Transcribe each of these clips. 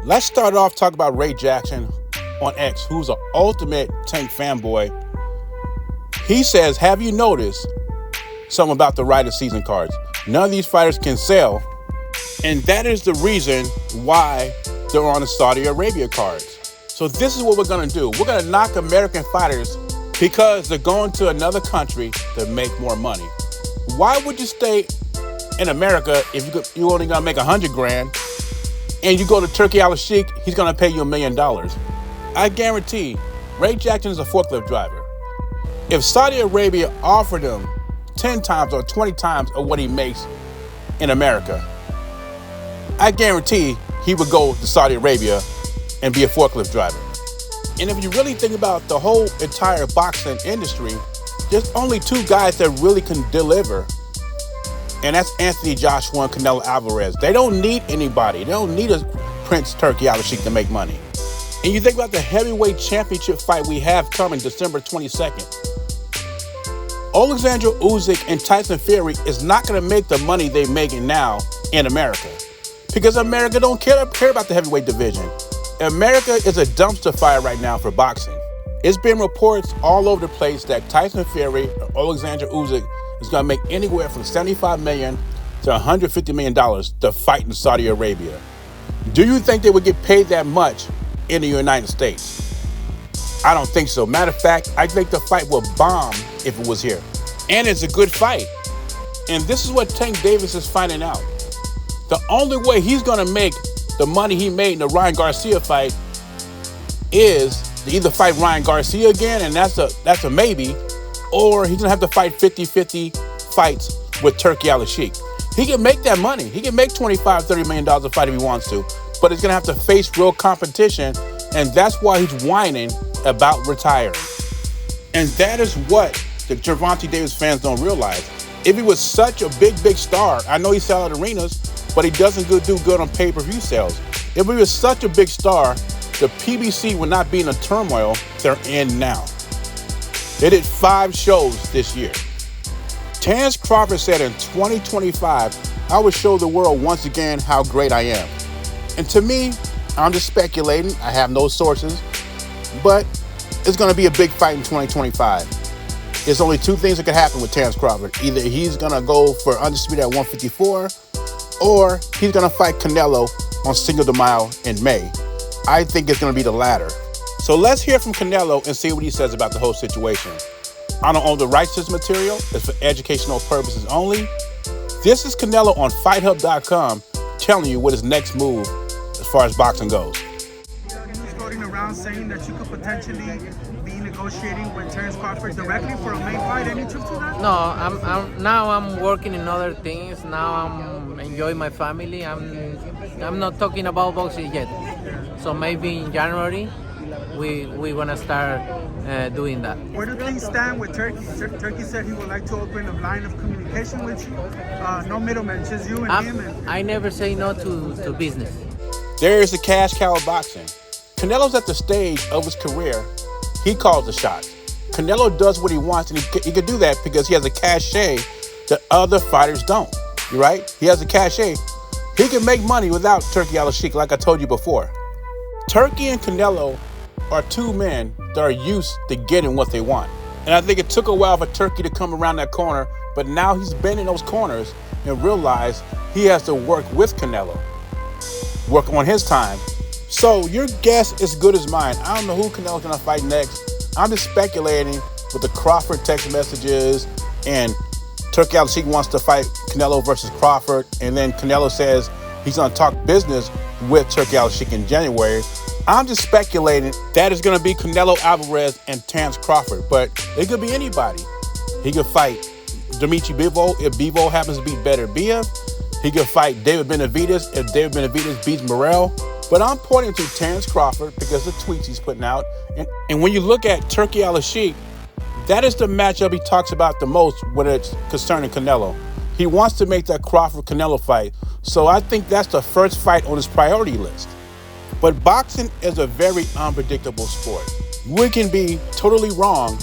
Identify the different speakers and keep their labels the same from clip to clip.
Speaker 1: Let's start off talking about Ray Jackson on X, who's an ultimate Tank fanboy. He says, have you noticed something about the Ryder season cards? None of these fighters can sell, and that is the reason why they're on the Saudi Arabia cards. So this is what we're going to do. We're going to knock American fighters because they're going to another country to make more money. Why would you stay in America if you're only going to make $100,000 and you go to Turki alalshikh, he's going to pay you $1 million? I guarantee Ray Jackson is a forklift driver. If Saudi Arabia offered him 10 times or 20 times of what he makes in America, I guarantee he would go to Saudi Arabia and be a forklift driver. And if you really think about the whole entire boxing industry, there's only two guys that really can deliver, and that's Anthony Joshua and Canelo Alvarez. They don't need anybody. They don't need a Prince Turki alalshikh to make money. And you think about the heavyweight championship fight we have coming December 22nd. Alexander Usyk and Tyson Fury is not going to make the money they're making now in America, because America don't care about the heavyweight division. America is a dumpster fire right now for boxing. It's been reports all over the place that Tyson Fury or Alexander Usyk is going to make anywhere from $75 million to $150 million to fight in Saudi Arabia. Do you think they would get paid that much in the United States? I don't think so. Matter of fact, I think the fight will bomb if it was here. And it's a good fight. And this is what Tank Davis is finding out. The only way he's going to make the money he made in the Ryan Garcia fight is to either fight Ryan Garcia again, and that's a maybe, or he's going to have to fight 50-50 fights with Turki alalshikh. He can make that money. He can make $25-30 million a fight if he wants to, but he's going to have to face real competition, and that's why he's whining about retiring. And that is what the Gervonta Davis fans don't realize. If he was such a big star, I know he sells at arenas, but he doesn't do good on pay-per-view sales. If he was such a big star, the PBC would not be in the turmoil they're in now. They did 5 shows this year. Terence Crawford said in 2025, I will show the world once again how great I am. And to me, I'm just speculating. I have no sources, but it's going to be a big fight in 2025. There's only 2 things that could happen with Terence Crawford. Either he's going to go for undisputed at 154, or he's going to fight Canelo on Cinco de Mayo in May. I think it's going to be the latter. So let's hear from Canelo and see what he says about the whole situation. I don't own the rights to this material. It's for educational purposes only. This is Canelo on FightHub.com telling you what his next move as far as boxing goes.
Speaker 2: He's floating around saying that you could potentially be negotiating with Terence Crawford directly for a main fight. Any truth to that?
Speaker 3: No, I'm working in other things. Now I'm enjoying my family. I'm not talking about boxing yet. So maybe in January we wanna start doing that.
Speaker 2: Where do things stand with Turki? Turki said he would like to open a line of communication with you. No middlemen, just you and him.
Speaker 3: I never say no to business.
Speaker 1: There is the cash cow of boxing. Canelo's at the stage of his career. He calls the shots. Canelo does what he wants, and he can do that because he has a cachet that other fighters don't. You're right? He has a cachet. He can make money without Turki alalshikh, like I told you before. Turki and Canelo are 2 men that are used to getting what they want. And I think it took a while for Turki to come around that corner, but now he's been in those corners and realized he has to work with Canelo, work on his time. So your guess is as good as mine. I don't know who Canelo's gonna fight next. I'm just speculating with the Crawford text messages, and Turki alalshikh wants to fight Canelo versus Crawford, and then Canelo says he's gonna talk business with Turki alalshikh in January. I'm just speculating that is going to be Canelo Alvarez and Terence Crawford, but it could be anybody. He could fight Dimitri Bivol if Bivol happens to beat Beterbiev. He could fight David Benavidez if David Benavidez beats Morrell. But I'm pointing to Terence Crawford because of the tweets he's putting out. And when you look at Turki alalshikh, that is the matchup he talks about the most when it's concerning Canelo. He wants to make that Crawford-Canelo fight. So I think that's the first fight on his priority list. But boxing is a very unpredictable sport. We can be totally wrong,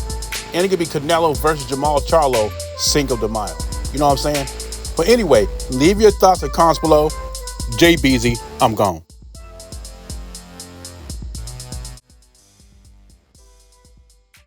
Speaker 1: and it could be Canelo versus Jamal Charlo Cinco de Mayo. You know what I'm saying? But anyway, leave your thoughts and comments below. Jay Beezy, I'm gone.